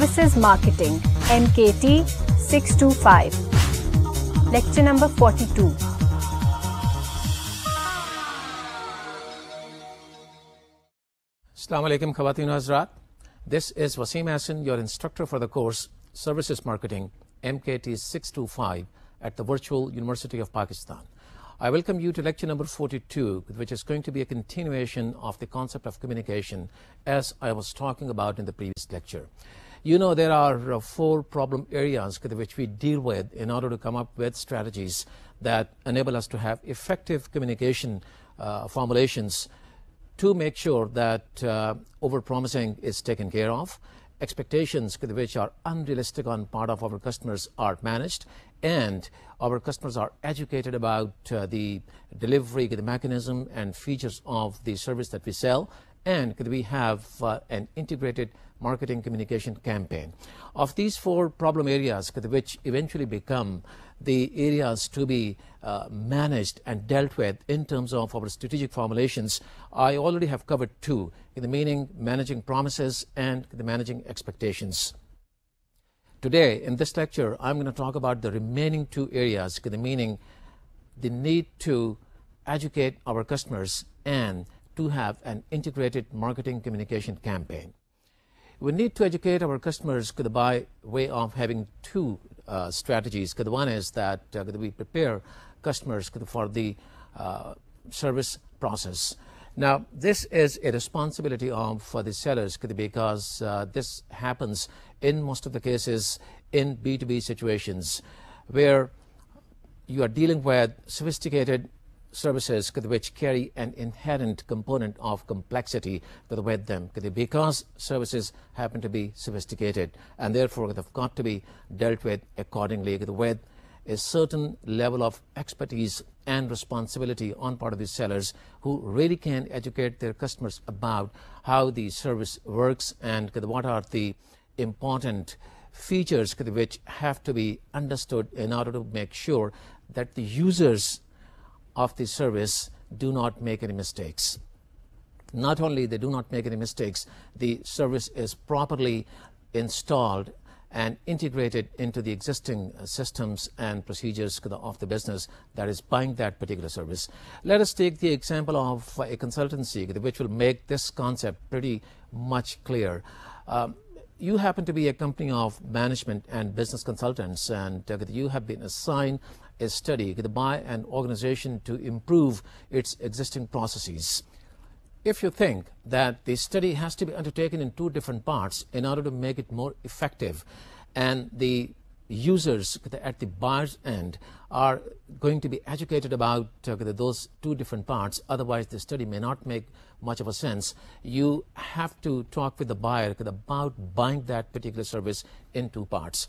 Services Marketing, MKT625. Lecture number 42. Assalamu alaikum Khawateen Hazrat. This is Wasim Hassan, your instructor for the course Services Marketing, MKT625 at the Virtual University of Pakistan. I welcome you to lecture number 42, which is going to be a continuation of the concept of communication as I was talking about in the previous lecture. You know, there are 4 problem areas which we deal with in order to come up with strategies that enable us to have effective communication formulations to make sure that over-promising is taken care of, expectations which are unrealistic on part of our customers are managed, and our customers are educated about the delivery, the mechanism and features of the service that we sell, and we have an integrated marketing communication campaign. Of these 4 problem areas, which eventually become the areas to be managed and dealt with in terms of our strategic formulations, I already have covered 2, meaning managing promises and the managing expectations. Today, in this lecture, I'm going to talk about the remaining 2 areas, meaning the need to educate our customers and to have an integrated marketing communication campaign. We need to educate our customers by way of having 2 strategies. One is that we prepare customers for the service process. Now, this is a responsibility for the sellers because this happens in most of the cases in B2B situations where you are dealing with sophisticated services which carry an inherent component of complexity with them because services happen to be sophisticated and therefore they've got to be dealt with accordingly with a certain level of expertise and responsibility on part of the sellers who really can educate their customers about how the service works and what are the important features which have to be understood in order to make sure that the users of the service do not make any mistakes. Not only they do not make any mistakes, the service is properly installed and integrated into the existing systems and procedures of the business that is buying that particular service. Let us take the example of a consultancy which will make this concept pretty much clear. You happen to be a company of management and business consultants, and you have been assigned a study by an organization to improve its existing processes. If you think that the study has to be undertaken in 2 different parts in order to make it more effective, and the users at the buyer's end are going to be educated about those 2 different parts, otherwise the study may not make much of a sense, you have to talk with the buyer about buying that particular service in 2 parts.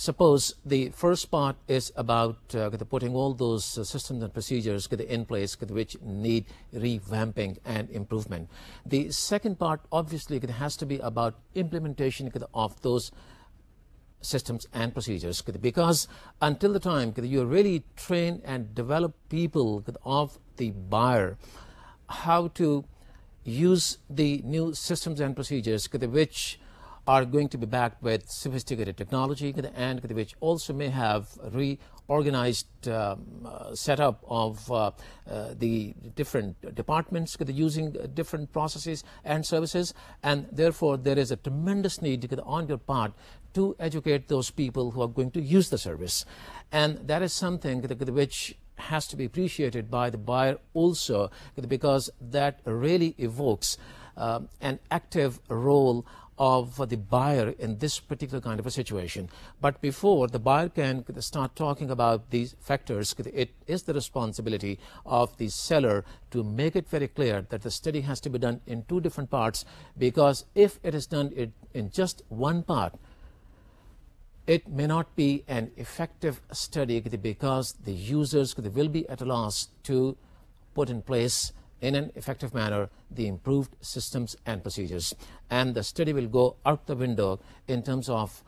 Suppose the first part is about putting all those systems and procedures in place which need revamping and improvement. The second part obviously has to be about implementation of those systems and procedures because until the time you really train and develop people of the buyer how to use the new systems and procedures which are going to be backed with sophisticated technology and which also may have reorganized setup of the different departments using different processes and services, and therefore there is a tremendous need on your part to educate those people who are going to use the service, and that is something which has to be appreciated by the buyer also because that really evokes an active role of the buyer in this particular kind of a situation. But before the buyer can start talking about these factors, it is the responsibility of the seller to make it very clear that the study has to be done in 2 different parts, because if it is done in just 1 part, it may not be an effective study because the users will be at a loss to put in place in an effective manner the improved systems and procedures, and the study will go out the window in terms of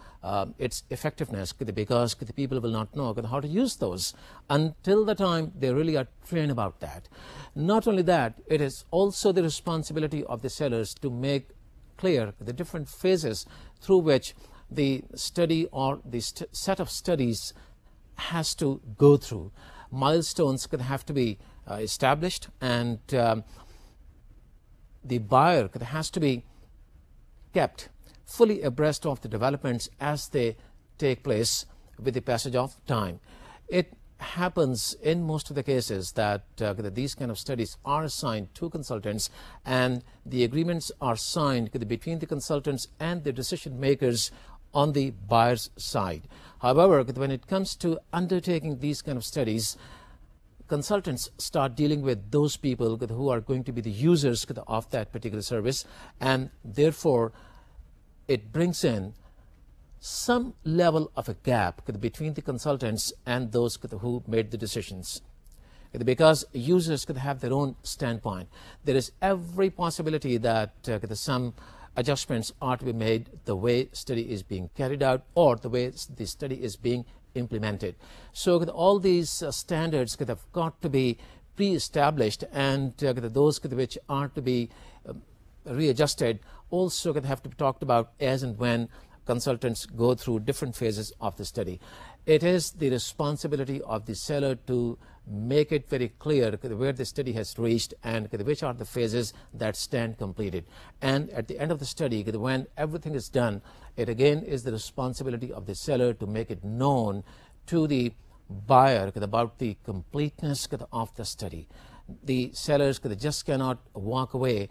its effectiveness because the people will not know how to use those until the time they really are trained about that. Not only that, it is also the responsibility of the sellers to make clear the different phases through which the study or the set of studies has to go through. Milestones could have to be established, and the buyer has to be kept fully abreast of the developments as they take place with the passage of time. It happens in most of the cases that these kind of studies are assigned to consultants, and the agreements are signed between the consultants and the decision makers on the buyer's side. However, when it comes to undertaking these kind of studies, consultants start dealing with those people who are going to be the users of that particular service, and therefore it brings in some level of a gap between the consultants and those who made the decisions. Because users could have their own standpoint, there is every possibility that some adjustments are to be made the way study is being carried out or the way the study is being implemented. So all these standards have got to be pre-established, and those which are to be readjusted also have to be talked about as and when consultants go through different phases of the study. It is the responsibility of the seller to make it very clear where the study has reached and which are the phases that stand completed. And at the end of the study, when everything is done, it again is the responsibility of the seller to make it known to the buyer about the completeness of the study. The sellers just cannot walk away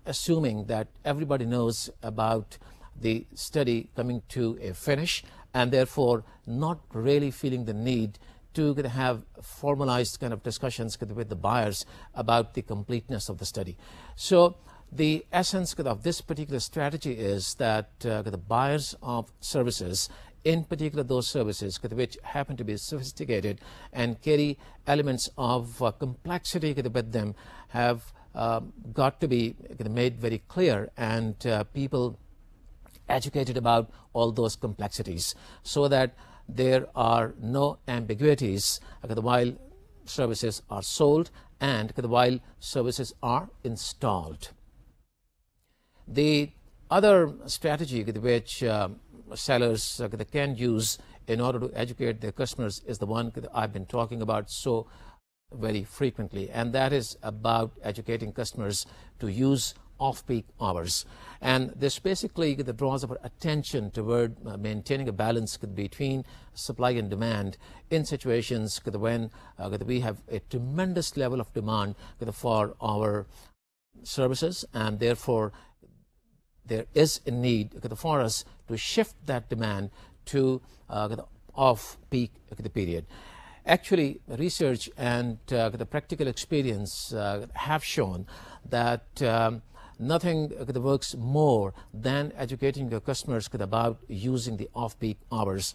assuming that everybody knows about the study coming to a finish, and therefore not really feeling the need to have formalized kind of discussions with the buyers about the completeness of the study. So the essence of this particular strategy is that the buyers of services, in particular those services which happen to be sophisticated and carry elements of complexity with them, have got to be made very clear, and people educated about all those complexities, so that there are no ambiguities while services are sold and while services are installed. The other strategy which sellers can use in order to educate their customers is the one that I've been talking about so very frequently, and that is about educating customers to use off-peak hours. And this basically draws our attention toward maintaining a balance between supply and demand in situations when we have a tremendous level of demand for our services, and therefore there is a need for us to shift that demand to off-peak period. Actually, research and the practical experience have shown that nothing works more than educating your customers about using the off-peak hours.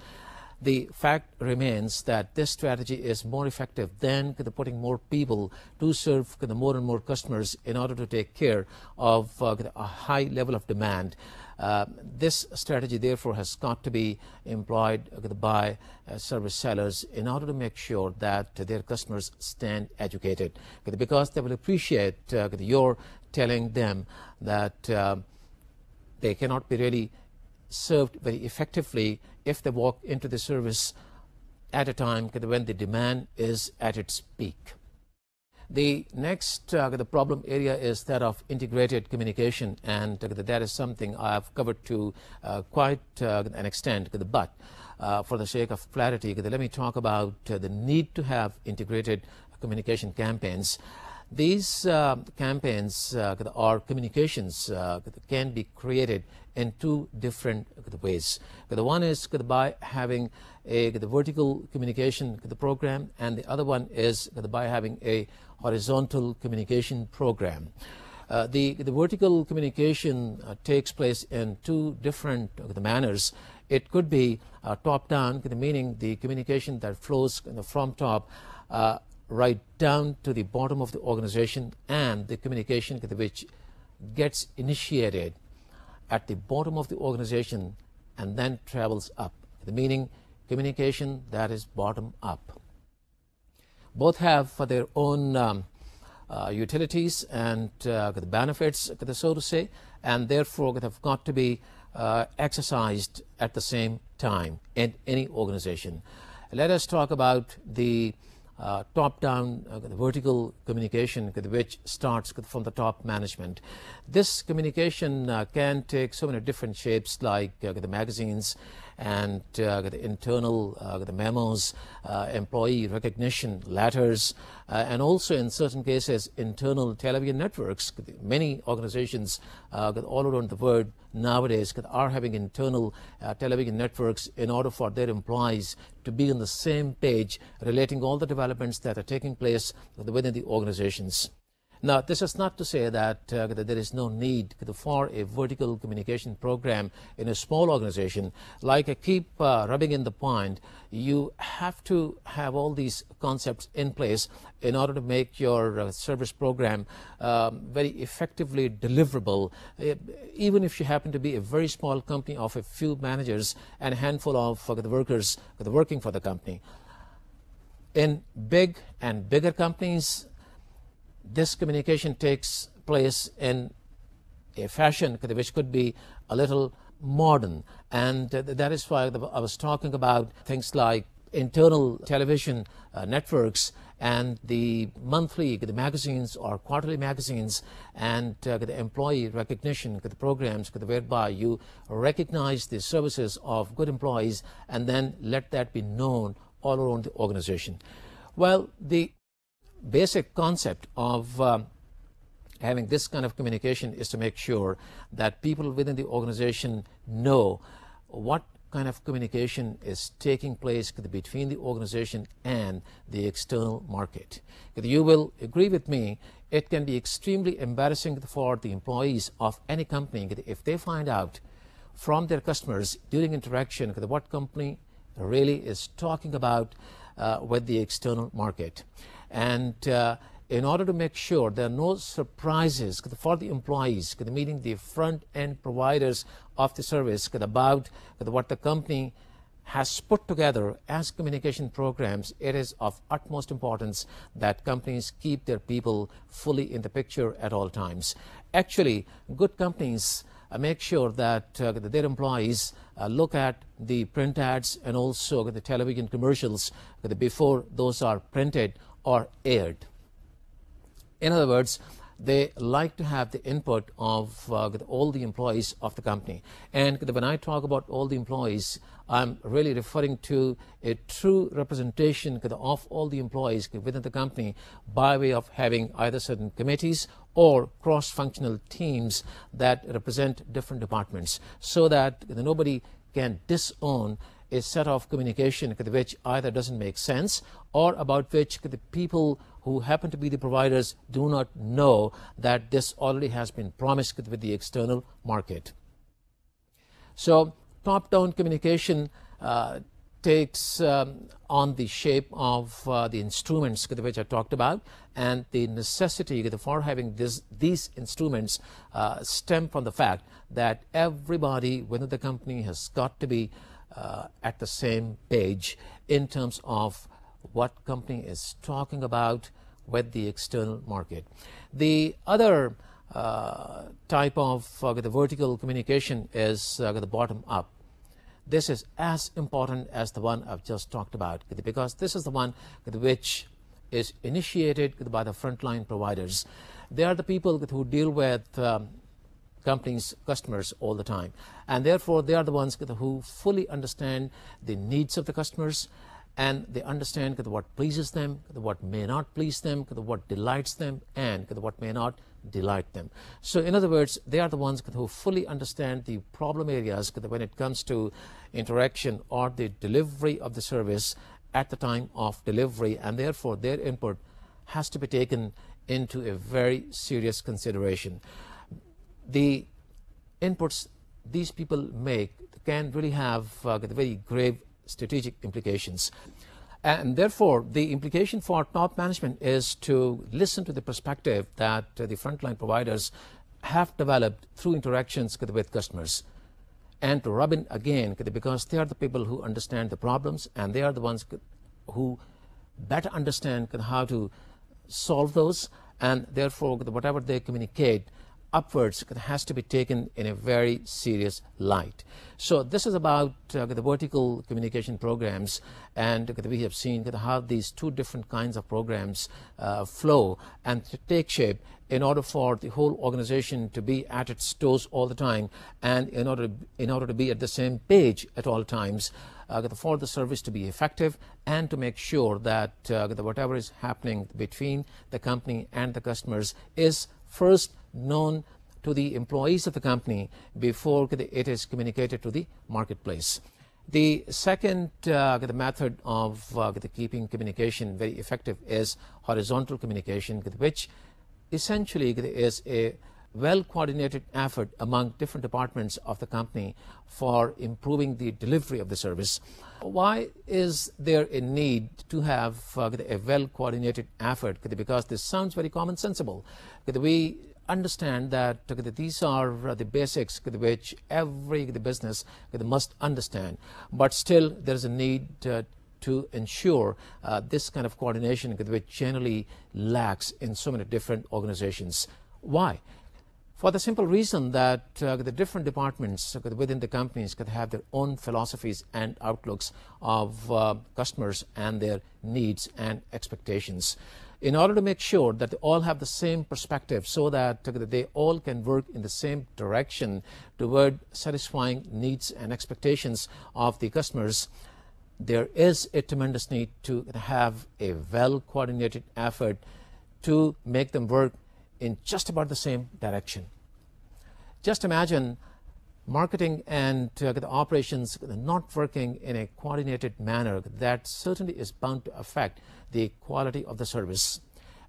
The fact remains that this strategy is more effective than putting more people to serve more and more customers in order to take care of a high level of demand. This strategy, therefore, has got to be employed by service sellers in order to make sure that their customers stand educated, because they will appreciate your telling them that they cannot be really served very effectively if they walk into the service at a time when the demand is at its peak. The next the problem area is that of integrated communication, and that is something I've covered to quite an extent, but for the sake of clarity, let me talk about the need to have integrated communication campaigns. These campaigns or communications can be created in two different ways. The one is by having a vertical communication program, and the other one is by having a horizontal communication program. The vertical communication takes place in two different manners. It could be top-down, meaning the communication that flows from top right down to the bottom of the organization, and the communication which gets initiated at the bottom of the organization and then travels up, meaning communication that is bottom up. Both have their own utilities and the benefits, so to say, and therefore have got to be exercised at the same time in any organization. Let us talk about the top-down vertical communication, which starts from the top management. This communication can take so many different shapes, like the magazines and the internal the memos, employee recognition letters, and also in certain cases internal television networks. Many organizations all around the world nowadays are having internal television networks in order for their employees to be on the same page relating all the developments that are taking place within the organizations. Now, this is not to say that there is no need for a vertical communication program in a small organization. Like I keep rubbing in the point, you have to have all these concepts in place in order to make your service program very effectively deliverable, even if you happen to be a very small company of a few managers and a handful of the workers working for the company. In big and bigger companies, this communication takes place in a fashion which could be a little modern, and that is why I was talking about things like internal television networks and the monthly the magazines or quarterly magazines, and the employee recognition the programs whereby you recognize the services of good employees and then let that be known all around the organization. Well, the basic concept of having this kind of communication is to make sure that people within the organization know what kind of communication is taking place between the organization and the external market. You will agree with me, it can be extremely embarrassing for the employees of any company if they find out from their customers during interaction what company really is talking about with the external market. And in order to make sure there are no surprises for the employees, meaning the front-end providers of the service, about what the company has put together as communication programs, it is of utmost importance that companies keep their people fully in the picture at all times. Actually, good companies make sure that their employees look at the print ads and also the television commercials before those are printed or aired. In other words, they like to have the input of all the employees of the company. And when I talk about all the employees, I'm really referring to a true representation of all the employees within the company by way of having either certain committees or cross-functional teams that represent different departments, so that nobody can disown a set of communication which either doesn't make sense or about which the people who happen to be the providers do not know that this already has been promised with the external market. So top-down communication takes on the shape of the instruments which I talked about, and the necessity for having these instruments stem from the fact that everybody within the company has got to be at the same page in terms of what company is talking about with the external market. The other type of the vertical communication is the bottom up. This is as important as the one I've just talked about, because this is the one which is initiated by the frontline providers. They are the people who deal with companies' customers all the time, and therefore they are the ones who fully understand the needs of the customers, and they understand what pleases them, what may not please them, what delights them, and what may not delight them. So in other words, they are the ones who fully understand the problem areas when it comes to interaction or the delivery of the service at the time of delivery, and therefore their input has to be taken into a very serious consideration. The inputs these people make can really have very grave strategic implications. And therefore, the implication for top management is to listen to the perspective that the frontline providers have developed through interactions with customers, and to rub in again, because they are the people who understand the problems, and they are the ones who better understand how to solve those, and therefore whatever they communicate upwards has to be taken in a very serious light. So this is about the vertical communication programs, and we have seen how these two different kinds of programs flow and take shape in order for the whole organization to be at its toes all the time, and in order to be at the same page at all times, for the service to be effective, and to make sure that whatever is happening between the company and the customers is first known to the employees of the company before it is communicated to the marketplace. The second the method of keeping communication very effective is horizontal communication, which essentially is a well-coordinated effort among different departments of the company for improving the delivery of the service. Why is there a need to have a well-coordinated effort? Because this sounds very commonsensible. We understand that these are the basics which every business must understand, but still there is a need to ensure this kind of coordination which generally lacks in so many different organizations. Why? For the simple reason that the different departments within the companies could have their own philosophies and outlooks of customers and their needs and expectations. In order to make sure that they all have the same perspective, so that they all can work in the same direction toward satisfying needs and expectations of the customers, there is a tremendous need to have a well-coordinated effort to make them work in just about the same direction. Just imagine marketing and the operations not working in a coordinated manner. That certainly is bound to affect the quality of the service.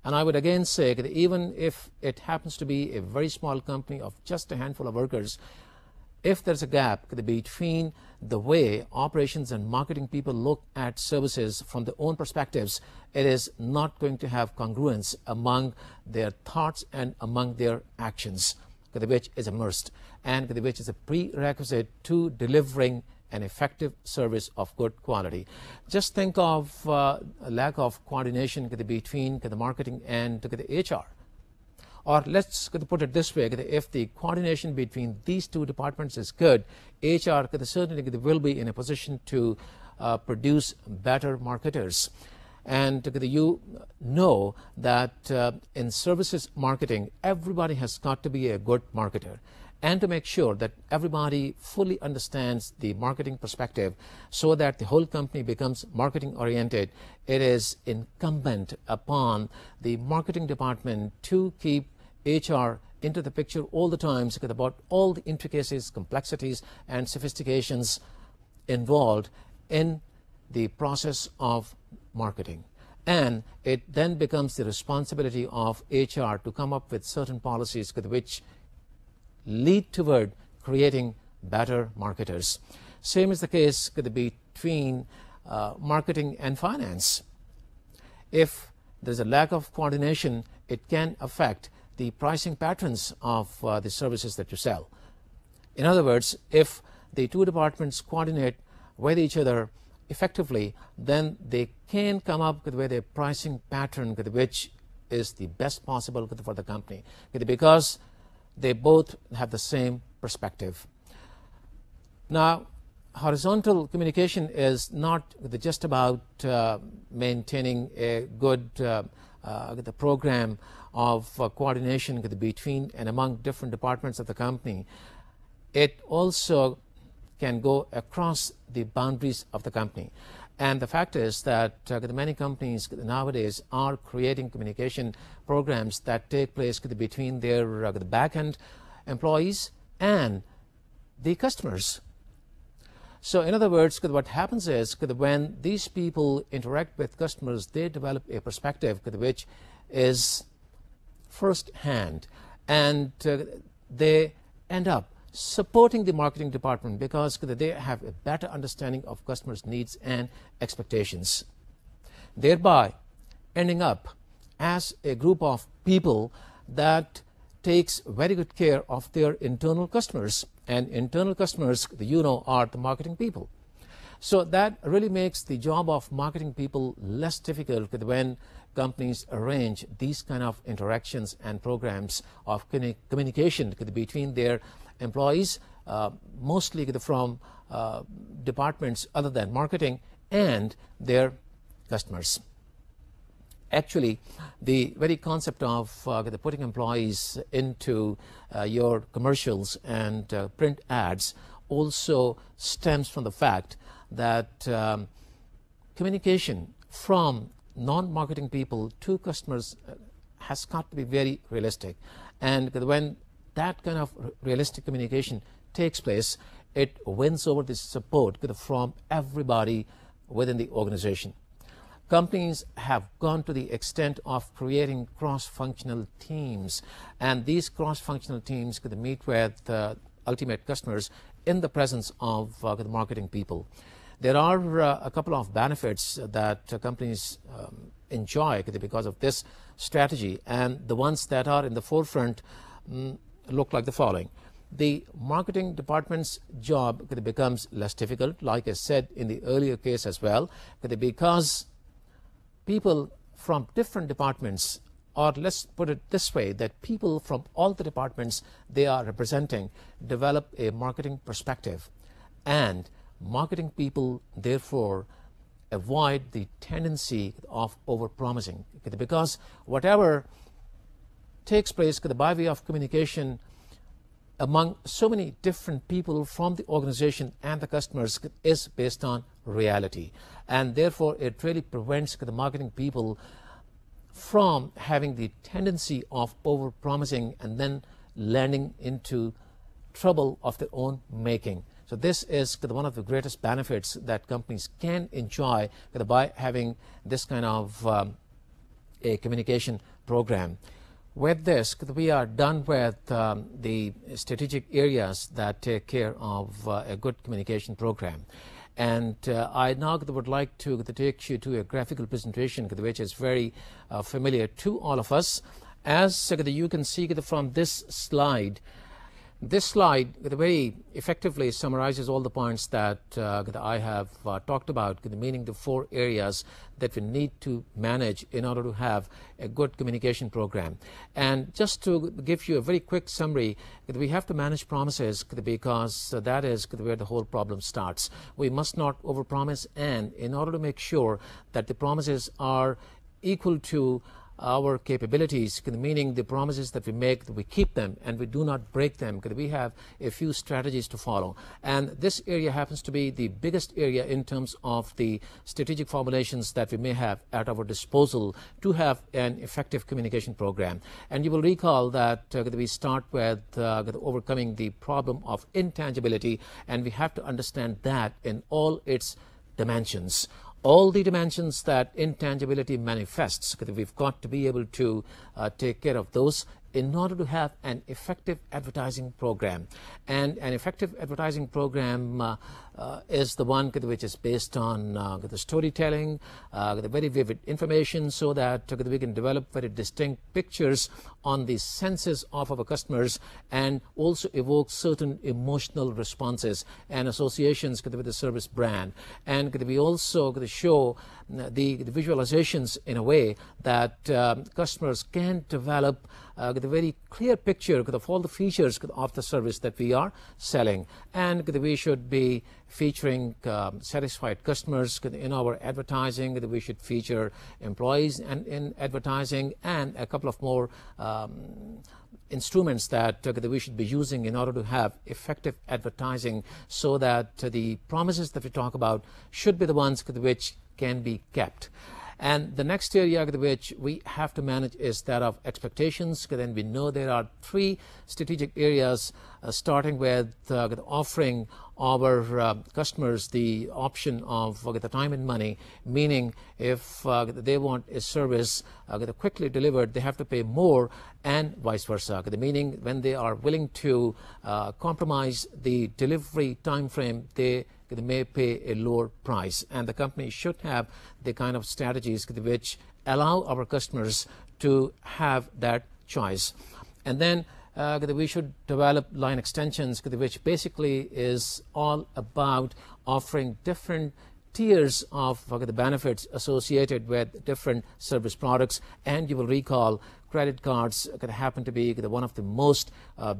And I would again say that even if it happens to be a very small company of just a handful of workers, if there's a gap between the way operations and marketing people look at services from their own perspectives, it is not going to have congruence among their thoughts and among their actions, which is immersed and which is a prerequisite to delivering an effective service of good quality. Just think of a lack of coordination between the marketing and the HR. Or let's put it this way, if the coordination between these two departments is good, HR certainly will be in a position to produce better marketers. And you know that in services marketing, everybody has got to be a good marketer. And to make sure that everybody fully understands the marketing perspective so that the whole company becomes marketing oriented, it is incumbent upon the marketing department to keep HR into the picture all the time about all the intricacies, complexities, and sophistications involved in the process of marketing. And it then becomes the responsibility of HR to come up with certain policies which lead toward creating better marketers. Same is the case between marketing and finance. If there's a lack of coordination, it can affect the pricing patterns of the services that you sell. In other words, if the two departments coordinate with each other effectively, then they can come up with a pricing pattern which is the best possible for the company, because they both have the same perspective. Now, horizontal communication is not just about maintaining a good the program of coordination between and among different departments of the company. It also can go across the boundaries of the company. And the fact is that many companies nowadays are creating communication programs that take place between their the back-end employees and the customers. So in other words, what happens is when these people interact with customers, they develop a perspective which is first-hand, and they end up supporting the marketing department because they have a better understanding of customers' needs and expectations, thereby ending up as a group of people that takes very good care of their internal customers. And internal customers, are the marketing people. So that really makes the job of marketing people less difficult when companies arrange these kind of interactions and programs of communication between their employees, mostly from departments other than marketing, and their customers. Actually, the very concept of putting employees into your commercials and print ads also stems from the fact that communication from non-marketing people to customers has got to be very realistic. And when that kind of realistic communication takes place, it wins over the support from everybody within the organization. Companies have gone to the extent of creating cross-functional teams, and these cross-functional teams could meet with ultimate customers in the presence of the marketing people. There are a couple of benefits that companies enjoy because of this strategy, and the ones that are in the forefront look like the following. The marketing department's job becomes less difficult, like I said in the earlier case as well, because people from different departments, or let's put it this way, that people from all the departments they are representing develop a marketing perspective, and marketing people therefore avoid the tendency of over-promising, because whatever takes place by way of communication among so many different people from the organization and the customers is based on reality, and therefore it really prevents the marketing people from having the tendency of over-promising and then landing into trouble of their own making. So this is one of the greatest benefits that companies can enjoy by having this kind of a communication program. With this, we are done with the strategic areas that take care of a good communication program. And I now would like to take you to a graphical presentation which is very familiar to all of us. As you can see from this slide, very effectively summarizes all the points that I have talked about, meaning the 4 areas that we need to manage in order to have a good communication program. And just to give you a very quick summary, we have to manage promises because that is where the whole problem starts. We must not overpromise, and in order to make sure that the promises are equal to our capabilities, meaning the promises that we make, that we keep them and we do not break them, because we have a few strategies to follow. And this area happens to be the biggest area in terms of the strategic formulations that we may have at our disposal to have an effective communication program. And you will recall that we start with overcoming the problem of intangibility, and we have to understand that in all its dimensions. All the dimensions that intangibility manifests, we've got to be able to take care of those in order to have an effective advertising program. And an effective advertising program is the one which is based on the storytelling, the very vivid information, so that we can develop very distinct pictures on the senses of our customers, and also evoke certain emotional responses and associations with the service brand. And we also show the visualizations in a way that customers can develop the very clear picture of all the features of the service that we are selling. And we should be featuring satisfied customers in our advertising. We should feature employees and in advertising, and a couple of more instruments that we should be using in order to have effective advertising, so that the promises that we talk about should be the ones which can be kept. And the next area which we have to manage is that of expectations. Then we know there are 3 strategic areas, starting with offering our customers the option of the time and money, meaning if they want a service quickly delivered, they have to pay more, and vice versa, meaning when they are willing to compromise the delivery time frame, they may pay a lower price. And the company should have the kind of strategies which allow our customers to have that choice. And then we should develop line extensions, which basically is all about offering different tiers of the benefits associated with different service products. And you will recall credit cards happen to be one of the most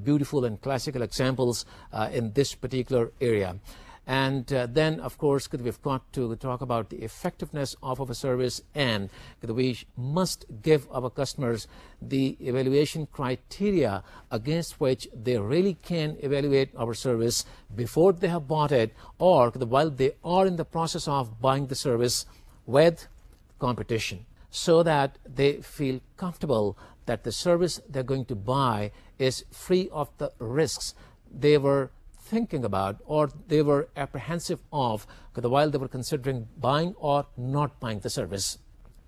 beautiful and classical examples in this particular area. And then, of course, we've got to talk about the effectiveness of our service, and we must give our customers the evaluation criteria against which they really can evaluate our service before they have bought it, or while they are in the process of buying the service with competition, so that they feel comfortable that the service they're going to buy is free of the risks they were thinking about or they were apprehensive of while they were considering buying or not buying the service.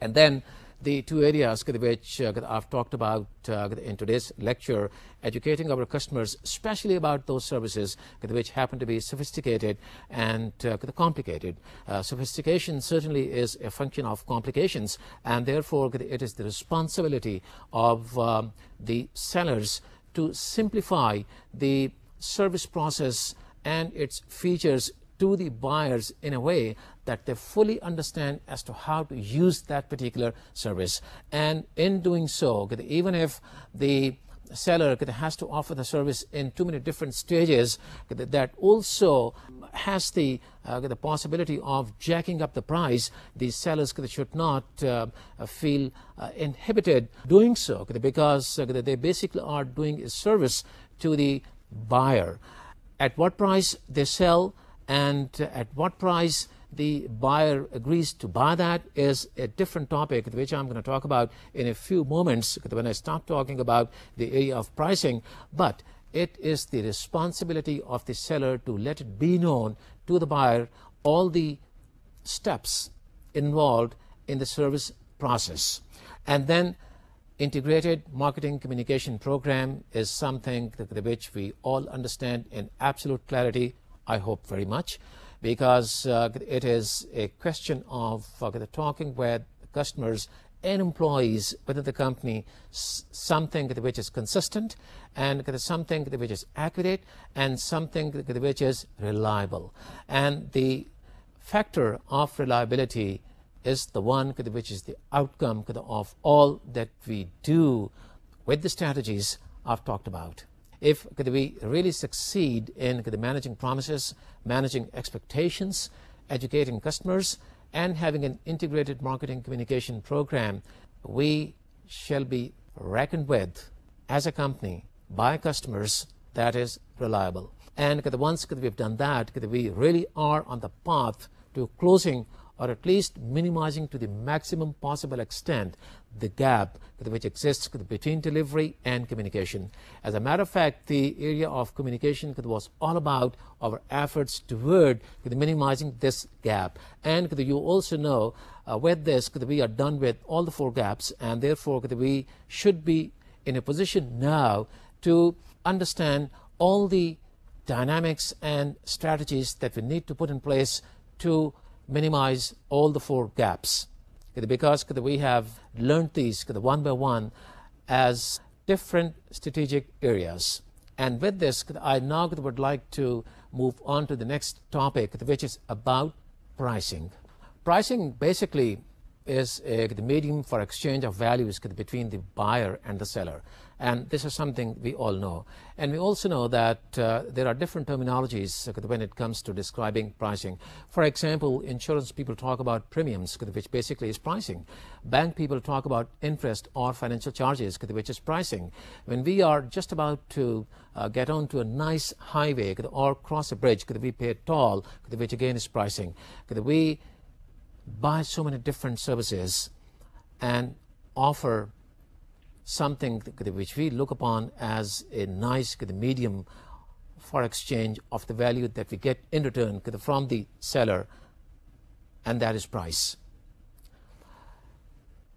And then the two areas which I've talked about in today's lecture, educating our customers, especially about those services which happen to be sophisticated and complicated. Sophistication certainly is a function of complications, and therefore it is the responsibility of the sellers to simplify the service process and its features to the buyers in a way that they fully understand as to how to use that particular service. And in doing so, even if the seller has to offer the service in too many different stages, that also has the possibility of jacking up the price, these sellers should not feel inhibited doing so, because they basically are doing a service to the buyer. At what price they sell and at what price the buyer agrees to buy that is a different topic, which I'm going to talk about in a few moments when I start talking about the area of pricing. But it is the responsibility of the seller to let it be known to the buyer all the steps involved in the service process. And then integrated marketing communication program is something which we all understand in absolute clarity, I hope very much, because it is a question of talking with customers and employees within the company, something which is consistent and something which is accurate and something which is reliable. And the factor of reliability is the one which is the outcome of all that we do with the strategies I've talked about. If we really succeed in managing promises, managing expectations, educating customers, and having an integrated marketing communication program, we shall be reckoned with as a company by customers that is reliable. And once we've done that, we really are on the path to closing or at least minimizing to the maximum possible extent the gap which exists between delivery and communication. As a matter of fact, the area of communication was all about our efforts toward minimizing this gap. And you also know with this we are done with all the four gaps, and therefore we should be in a position now to understand all the dynamics and strategies that we need to put in place to minimize all the four gaps, because we have learned these one by one as different strategic areas. And with this, I now would like to move on to the next topic, which is about pricing. Pricing basically is the medium for exchange of values between the buyer and the seller. And this is something we all know. And we also know that there are different terminologies when it comes to describing pricing. For example, insurance people talk about premiums, which basically is pricing. Bank people talk about interest or financial charges, which is pricing. When we are just about to get onto a nice highway or cross a bridge, we pay a toll, which again is pricing. We buy so many different services and offer something which we look upon as a nice medium for exchange of the value that we get in return from the seller, and that is price.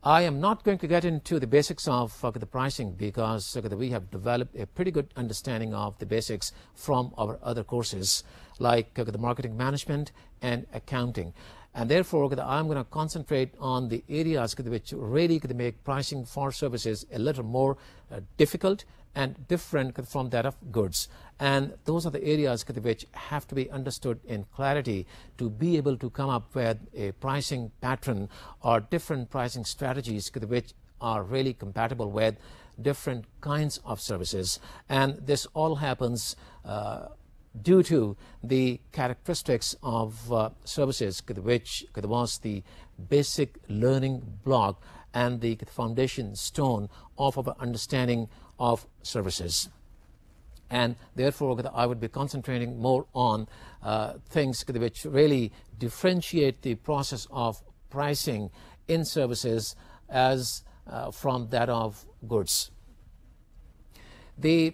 I am not going to get into the basics of the pricing, because we have developed a pretty good understanding of the basics from our other courses like the marketing management and accounting. And therefore, I'm going to concentrate on the areas which really could make pricing for services a little more difficult and different from that of goods. And those are the areas which have to be understood in clarity to be able to come up with a pricing pattern or different pricing strategies which are really compatible with different kinds of services. And this all happens due to the characteristics of services which was the basic learning block and the foundation stone of our understanding of services. And therefore, I would be concentrating more on things which really differentiate the process of pricing in services as from that of goods. The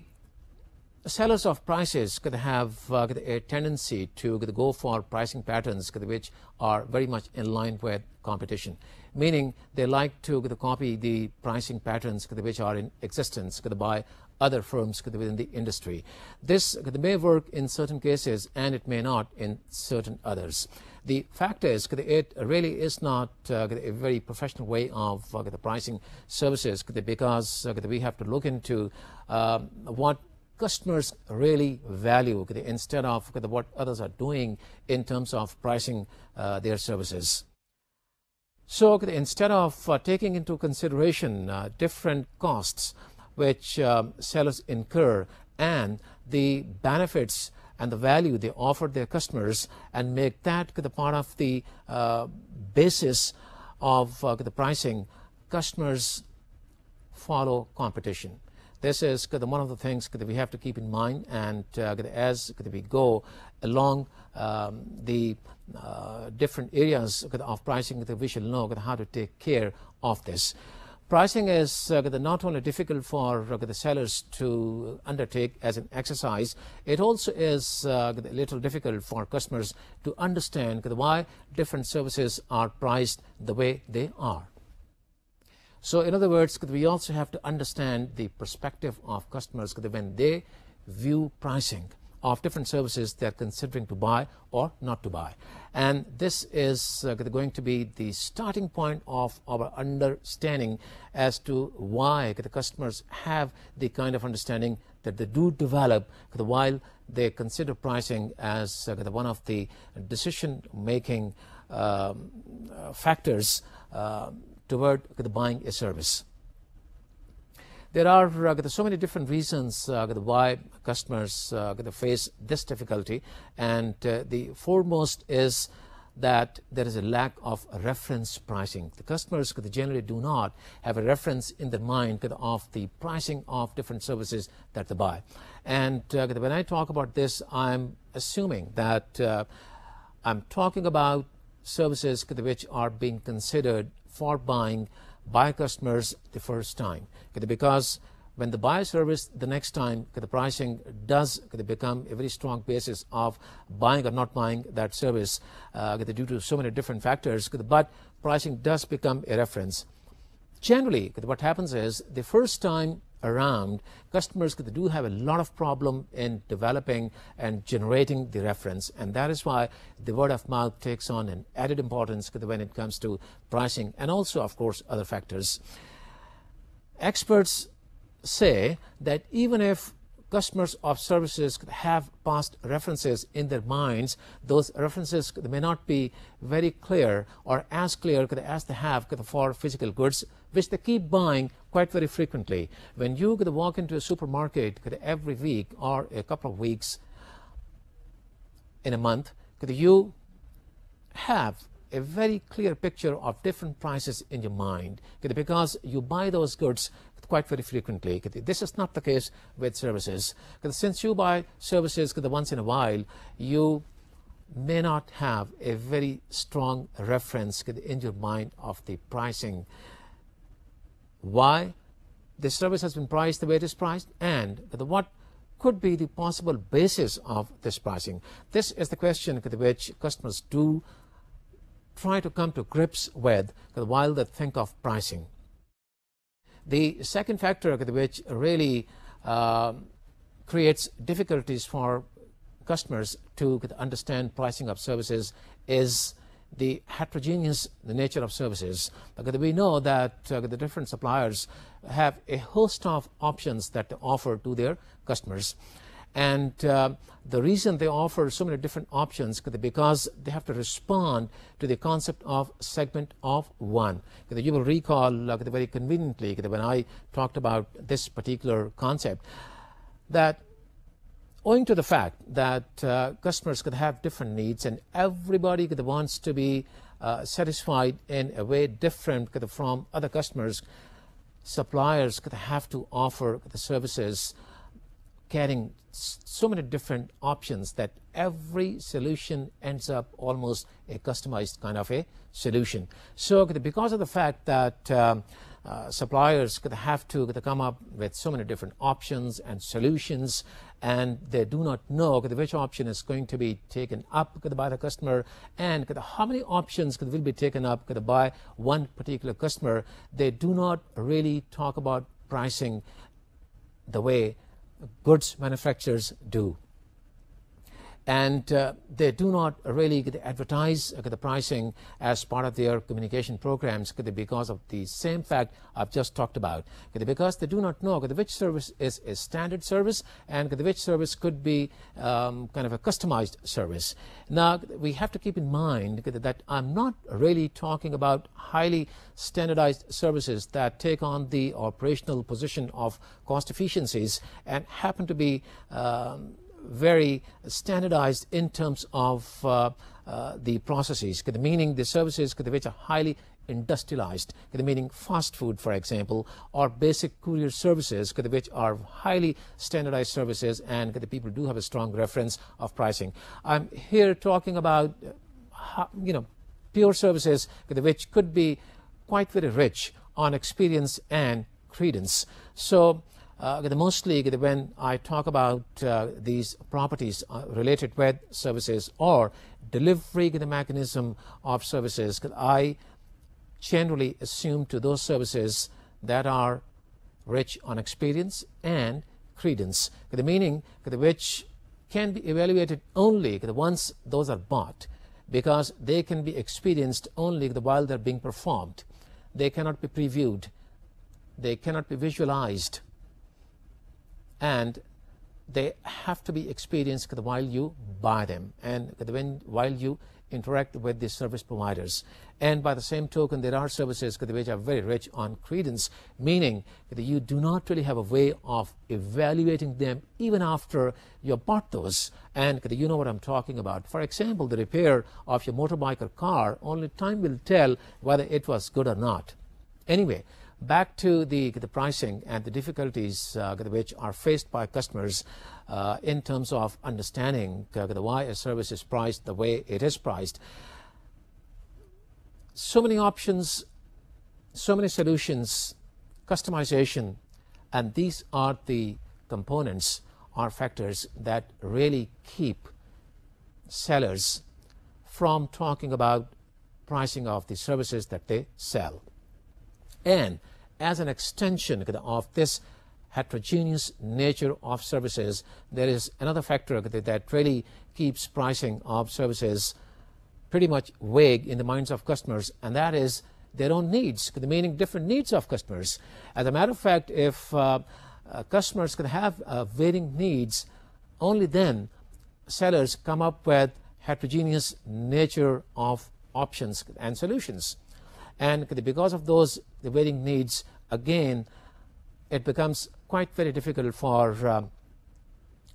sellers of prices could have a tendency to go for pricing patterns which are very much in line with competition, meaning they like to copy the pricing patterns which are in existence by other firms within the industry. This may work in certain cases and it may not in certain others. The fact is it really is not a very professional way of pricing services because we have to look into what customers really value instead of what others are doing in terms of pricing their services. So instead of taking into consideration different costs which sellers incur and the benefits and the value they offer their customers and make that the part of the basis of the pricing, customers follow competition. This is one of the things that we have to keep in mind, and as we go along the different areas of pricing, we shall know how to take care of this. Pricing is not only difficult for the sellers to undertake as an exercise, it also is a little difficult for customers to understand why different services are priced the way they are. So in other words, we also have to understand the perspective of customers when they view pricing of different services they're considering to buy or not to buy. And this is going to be the starting point of our understanding as to why the customers have the kind of understanding that they do develop while they consider pricing as one of the decision-making factors toward buying a service. There are so many different reasons why customers face this difficulty, and the foremost is that there is a lack of reference pricing. The customers generally do not have a reference in their mind of the pricing of different services that they buy. And when I talk about this, I'm assuming that I'm talking about services which are being considered for buying by customers the first time, because when they buy a service the next time, the pricing does become a very strong basis of buying or not buying that service due to so many different factors, but pricing does become a reference. Generally, what happens is the first time around, customers do have a lot of problem in developing and generating the reference, and that is why the word of mouth takes on an added importance when it comes to pricing and also, of course, other factors. Experts say that even if customers of services have past references in their minds, those references may not be very clear or as clear as they have for physical goods, which they keep buying quite very frequently. When you walk into a supermarket every week or a couple of weeks in a month, you have a very clear picture of different prices in your mind because you buy those goods quite very frequently. This is not the case with services. Since you buy services once in a while, you may not have a very strong reference in your mind of the pricing. Why the service has been priced the way it is priced, and what could be the possible basis of this pricing. This is the question which customers do try to come to grips with while they think of pricing. The second factor which really creates difficulties for customers to understand pricing of services is the heterogeneous nature of services. We know that the different suppliers have a host of options that they offer to their customers. And the reason they offer so many different options is because they have to respond to the concept of segment of one. You will recall very conveniently when I talked about this particular concept, that owing to the fact that customers could have different needs and everybody wants to be satisfied in a way different from other customers, suppliers could have to offer the services carrying so many different options that every solution ends up almost a customized kind of a solution. So because of the fact that suppliers could have to come up with so many different options and solutions, and they do not know which option is going to be taken up by the customer and how many options will be taken up by one particular customer, they do not really talk about pricing the way goods manufacturers do. And they do not really advertise the pricing as part of their communication programs because of the same fact I've just talked about. Because they do not know which service is a standard service and which service could be kind of a customized service. Now, we have to keep in mind that I'm not really talking about highly standardized services that take on the operational position of cost efficiencies and happen to be very standardized in terms of the processes, meaning the services which are highly industrialized, meaning fast food, for example, or basic courier services which are highly standardized services, and the people do have a strong reference of pricing. I'm here talking about pure services which could be quite very rich on experience and credence. So mostly when I talk about these properties related with services or delivery mechanism of services, I generally assume to those services that are rich on experience and credence, meaning which can be evaluated only once those are bought, because they can be experienced only while they're being performed. They cannot be previewed, they cannot be visualized, and they have to be experienced while you buy them and while you interact with the service providers. And by the same token, there are services which are very rich on credence, meaning that you do not really have a way of evaluating them even after you bought those. And you know what I'm talking about. For example, the repair of your motorbike or car, only time will tell whether it was good or not. Anyway, back to the pricing and the difficulties which are faced by customers in terms of understanding why a service is priced the way it is priced. So many options, so many solutions, customization, and these are the components or factors that really keep sellers from talking about pricing of the services that they sell. And as an extension of this heterogeneous nature of services, there is another factor that really keeps pricing of services pretty much vague in the minds of customers, and that is their own needs, meaning different needs of customers. As a matter of fact, if customers could have varying needs, only then sellers come up with heterogeneous nature of options and solutions. And because of those varying needs, again, it becomes quite very difficult for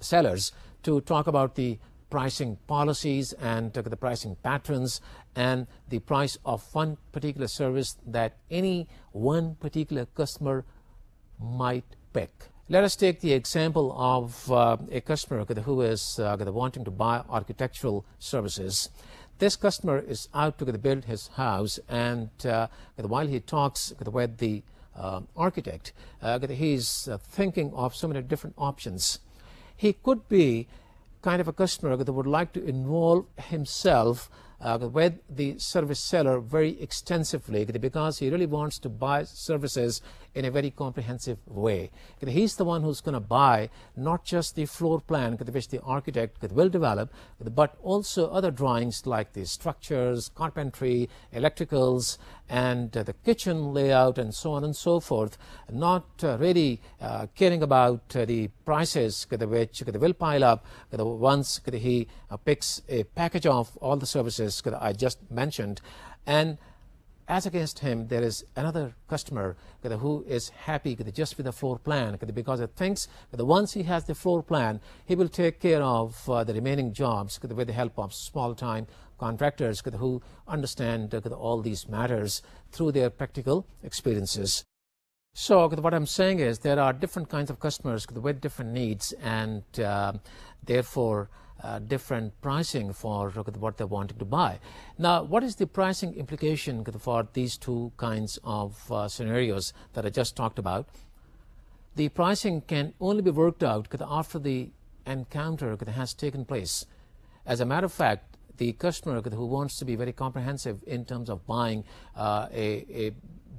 sellers to talk about the pricing policies and the pricing patterns and the price of one particular service that any one particular customer might pick. Let us take the example of a customer who is wanting to buy architectural services. This customer is out to build his house, and while he talks with the architect, he's thinking of so many different options. He could be kind of a customer that would like to involve himself with the service seller very extensively because he really wants to buy services in a very comprehensive way. He's the one who's going to buy not just the floor plan which the architect will develop, but also other drawings like the structures, carpentry, electricals, and the kitchen layout, and so on and so forth, not really caring about the prices which will pile up once he picks a package of all the services I just mentioned. And as against him, there is another customer who is happy just with the floor plan, because he thinks that once he has the floor plan, he will take care of the remaining jobs with the help of small-time contractors who understand all these matters through their practical experiences. So what I'm saying is there are different kinds of customers with different needs, and therefore different pricing for what they're wanting to buy. Now, what is the pricing implication for these two kinds of scenarios that I just talked about? The pricing can only be worked out after the encounter has taken place. As a matter of fact, the customer who wants to be very comprehensive in terms of buying a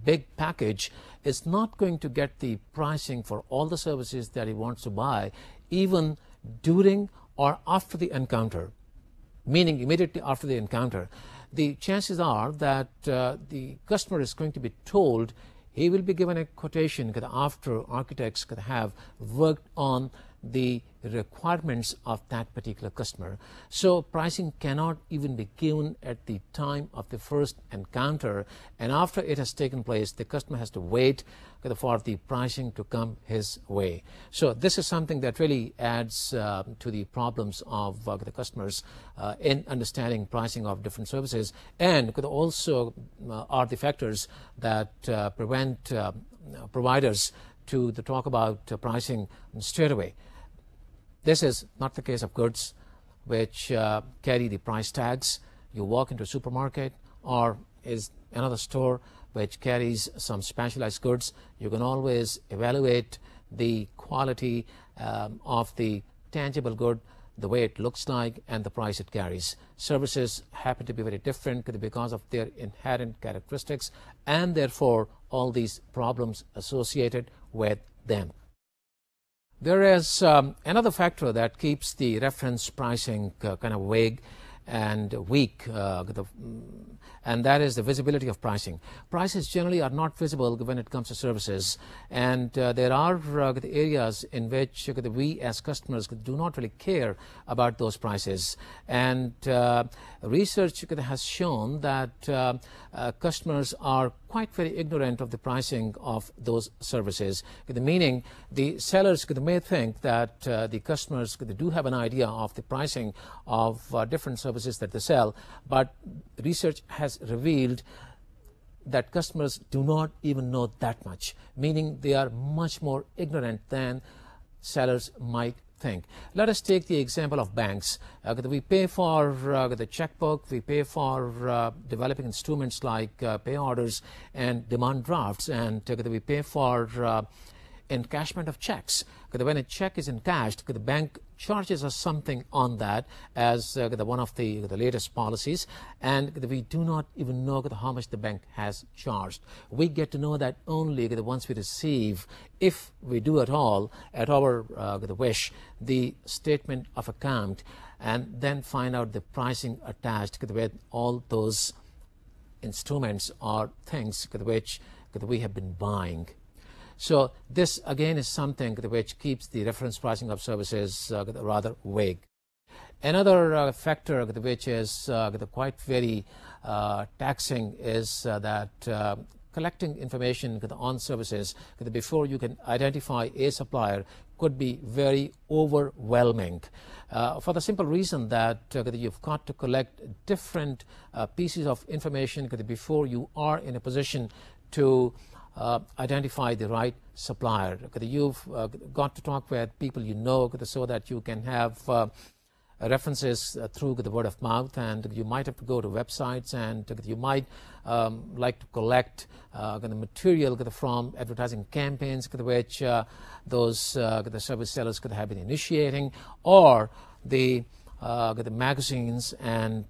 big package is not going to get the pricing for all the services that he wants to buy even during or after the encounter, meaning immediately after the encounter. The chances are that the customer is going to be told he will be given a quotation after architects have worked on the requirements of that particular customer. So pricing cannot even be given at the time of the first encounter, and after it has taken place, the customer has to wait for the pricing to come his way. So this is something that really adds to the problems of the customers in understanding pricing of different services, and could also are the factors that prevent providers to talk about pricing straight away. This is not the case of goods which carry the price tags. You walk into a supermarket or is another store which carries some specialized goods. You can always evaluate the quality of the tangible good, the way it looks like, and the price it carries. Services happen to be very different because of their inherent characteristics, and therefore all these problems associated with them. There is another factor that keeps the reference pricing kind of vague and weak, and that is the visibility of pricing. Prices generally are not visible when it comes to services, and there are areas in which we as customers do not really care about those prices, and research has shown that customers are quite very ignorant of the pricing of those services, meaning the sellers may think that the customers do have an idea of the pricing of different services that they sell, but research has revealed that customers do not even know that much, meaning they are much more ignorant than sellers might think. Let us take the example of banks. We pay for the checkbook, we pay for developing instruments like pay orders and demand drafts, and we pay for encashment of checks. When a check is encashed, the bank charges us something on that as one of the latest policies, and we do not even know how much the bank has charged. We get to know that only once we receive, if we do at all, at our wish, the statement of account, and then find out the pricing attached with all those instruments or things which we have been buying. So this again is something which keeps the reference pricing of services rather vague. Another factor which is quite very taxing is that collecting information on services before you can identify a supplier could be very overwhelming, for the simple reason that you've got to collect different pieces of information before you are in a position to identify the right supplier. You've got to talk with people you know so that you can have references through the word of mouth, and you might have to go to websites, and you might like to collect material from advertising campaigns which those the service sellers could have been initiating, or the the magazines and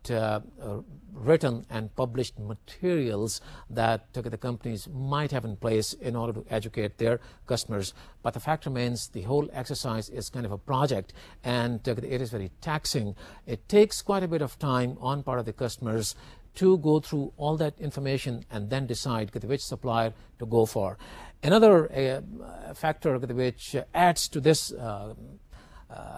written and published materials that the companies might have in place in order to educate their customers. But the fact remains, the whole exercise is kind of a project, and it is very taxing. It takes quite a bit of time on part of the customers to go through all that information and then decide which supplier to go for. Another factor which adds to this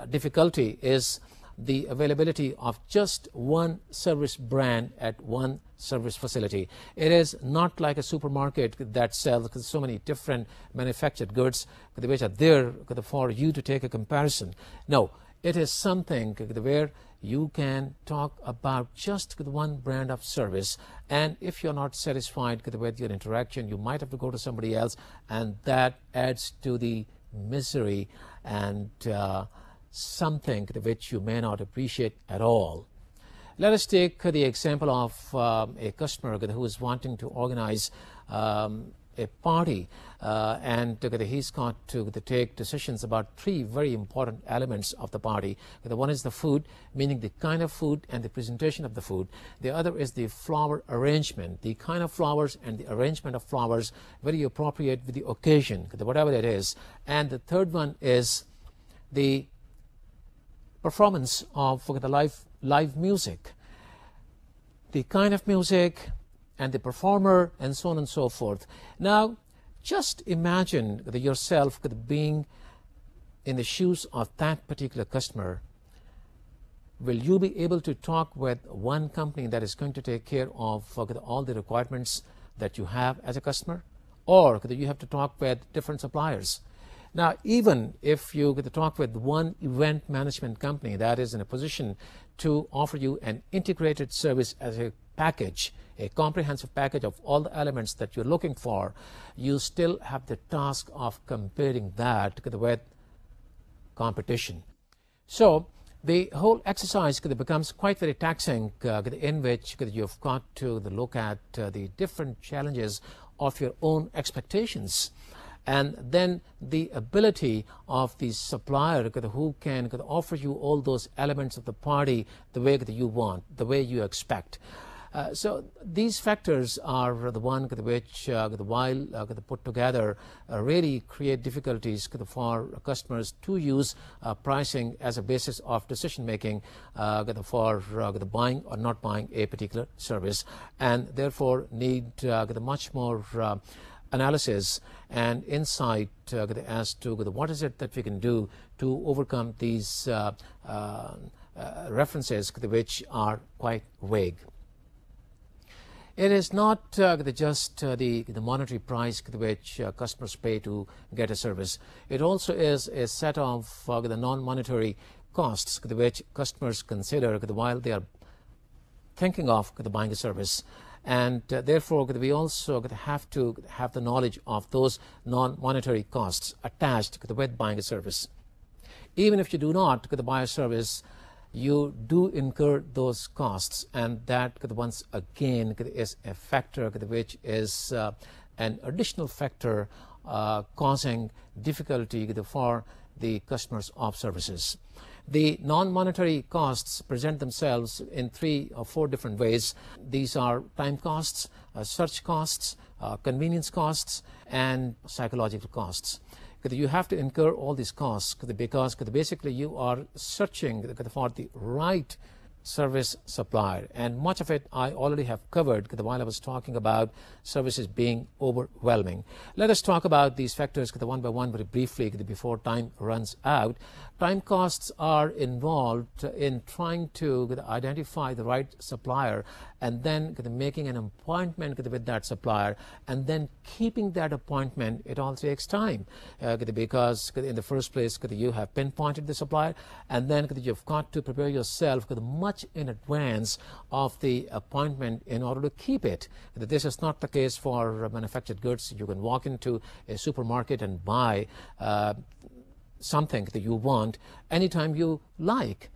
difficulty is the availability of just one service brand at one service facility. It is not like a supermarket that sells so many different manufactured goods which are there for you to take a comparison. No, it is something where you can talk about just one brand of service, and if you're not satisfied with your interaction, you might have to go to somebody else, and that adds to the misery and something which you may not appreciate at all. Let us take the example of a customer who is wanting to organize a party, and he's got to take decisions about three very important elements of the party. The one is the food, meaning the kind of food and the presentation of the food. The other is the flower arrangement, the kind of flowers and the arrangement of flowers, very appropriate with the occasion, whatever it is. And the third one is the performance of the live music, the kind of music and the performer, and so on and so forth. Now, just imagine yourself being in the shoes of that particular customer. Will you be able to talk with one company that is going to take care of all the requirements that you have as a customer, or you have to talk with different suppliers? Now, even if you get to talk with one event management company that is in a position to offer you an integrated service as a package, a comprehensive package of all the elements that you're looking for, you still have the task of comparing that with competition. So the whole exercise becomes quite very taxing, in which you've got to look at the different challenges of your own expectations, and then the ability of the supplier who can offer you all those elements of the party the way that you want, the way you expect. So these factors are the one which, while put together, really create difficulties for customers to use pricing as a basis of decision making for buying or not buying a particular service, and therefore need much more analysis and insight as to what is it that we can do to overcome these references which are quite vague. It is not just the monetary price which customers pay to get a service. It also is a set of the non-monetary costs which customers consider while they are thinking of buying a service. And therefore, we also have to have the knowledge of those non-monetary costs attached with buying a service. Even if you do not buy a service, you do incur those costs, and that once again is a factor which is an additional factor causing difficulty for the customers of services. The non-monetary costs present themselves in 3 or 4 different ways. These are time costs, search costs, convenience costs, and psychological costs. You have to incur all these costs because basically you are searching for the right service supplier, and much of it I already have covered while I was talking about services being overwhelming. Let us talk about these factors one by one very briefly before time runs out. Time costs are involved in trying to identify the right supplier, and then making an appointment with that supplier, and then keeping that appointment. It all takes time because in the first place you have pinpointed the supplier, and then you've got to prepare yourself much in advance of the appointment in order to keep it. This is not the case for manufactured goods. You can walk into a supermarket and buy something that you want anytime you like.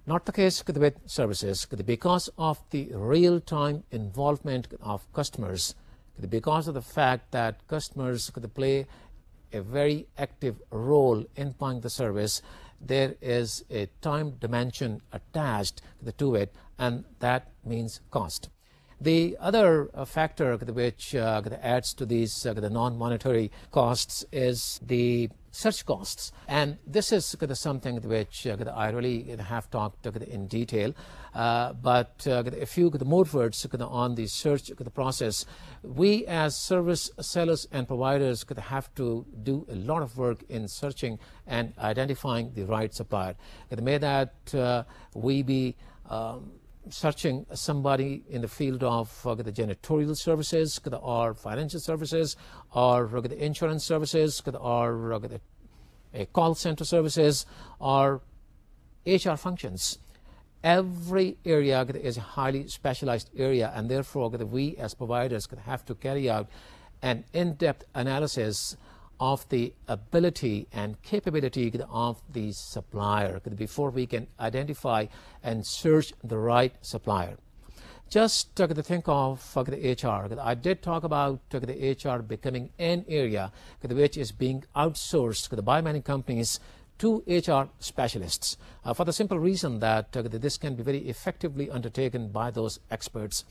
Not the case with services. Because of the real-time involvement of customers, because of the fact that customers play a very active role in buying the service, there is a time dimension attached to it, and that means cost. The other factor which adds to these the non-monetary costs is the search costs, and this is something which I really have talked in detail, but a few more words on the search process. We as service sellers and providers have to do a lot of work in searching and identifying the right supplier. May that we be searching somebody in the field of the janitorial services or financial services or the insurance services or a call center services or HR functions. Every area is a highly specialized area, and therefore we as providers have to carry out an in-depth analysis of the ability and capability of the supplier before we can identify and search the right supplier. Just think of the HR. I did talk about the HR becoming an area which is being outsourced by many companies to HR specialists for the simple reason that this can be very effectively undertaken by those experts.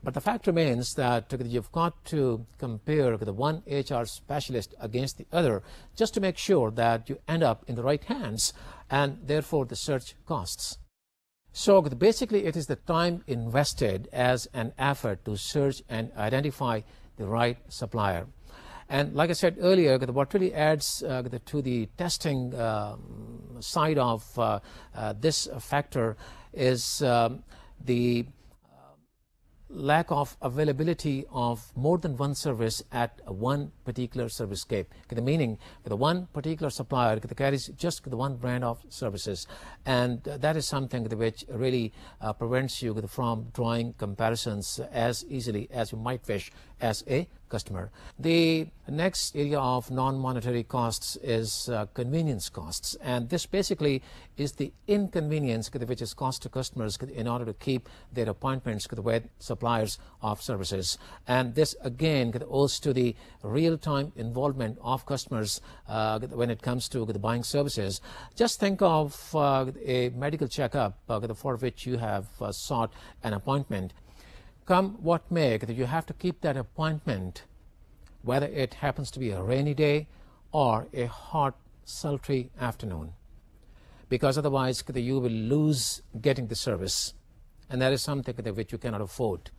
But the fact remains that you've got to compare the one HR specialist against the other just to make sure that you end up in the right hands, and therefore the search costs. So basically it is the time invested as an effort to search and identify the right supplier. And like I said earlier, what really adds to the testing side of this factor is the lack of availability of more than one service at one particular service scape. Meaning the one particular supplier carries just the one brand of services, and that is something which really prevents you from drawing comparisons as easily as you might wish as a customer. The next area of non-monetary costs is convenience costs, and this basically is the inconvenience which is cost to customers in order to keep their appointments with suppliers of services. And this again owes to the real-time involvement of customers when it comes to buying services. Just think of a medical checkup for which you have sought an appointment. Come what may, you have to keep that appointment, whether it happens to be a rainy day or a hot, sultry afternoon, because otherwise you will lose getting the service, and that is something which you cannot afford.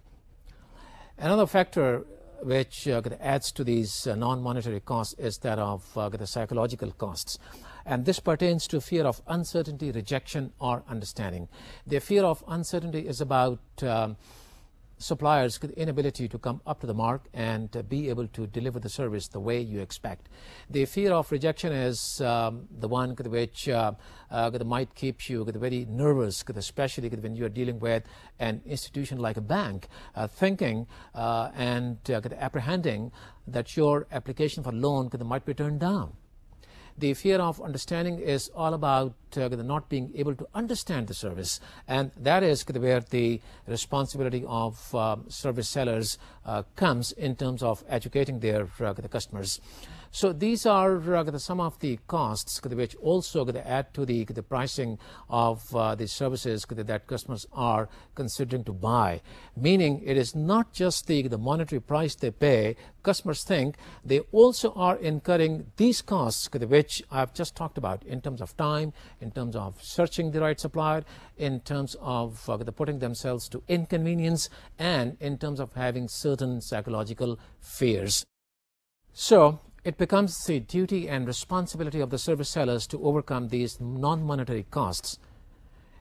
Another factor which adds to these non-monetary costs is that of the psychological costs. And this pertains to fear of uncertainty, rejection, or understanding. The fear of uncertainty is about suppliers' inability to come up to the mark and be able to deliver the service the way you expect. The fear of rejection is the one which might keep you very nervous, especially when you are dealing with an institution like a bank, thinking and apprehending that your application for loan might be turned down. The fear of understanding is all about not being able to understand the service, and that is where the responsibility of service sellers comes in terms of educating their the customers. So these are some of the costs which also add to the pricing of the services that customers are considering to buy. Meaning it is not just the monetary price they pay. Customers think they also are incurring these costs which I've just talked about in terms of time, in terms of searching the right supplier, in terms of putting themselves to inconvenience, and in terms of having certain psychological fears. So it becomes the duty and responsibility of the service sellers to overcome these non-monetary costs.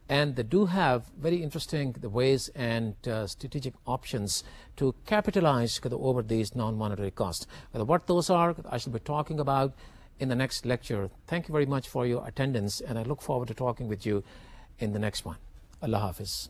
And they do have very interesting ways and strategic options to capitalize over these non-monetary costs. What those are, I shall be talking about in the next lecture. Thank you very much for your attendance, and I look forward to talking with you in the next one. Allah Hafiz.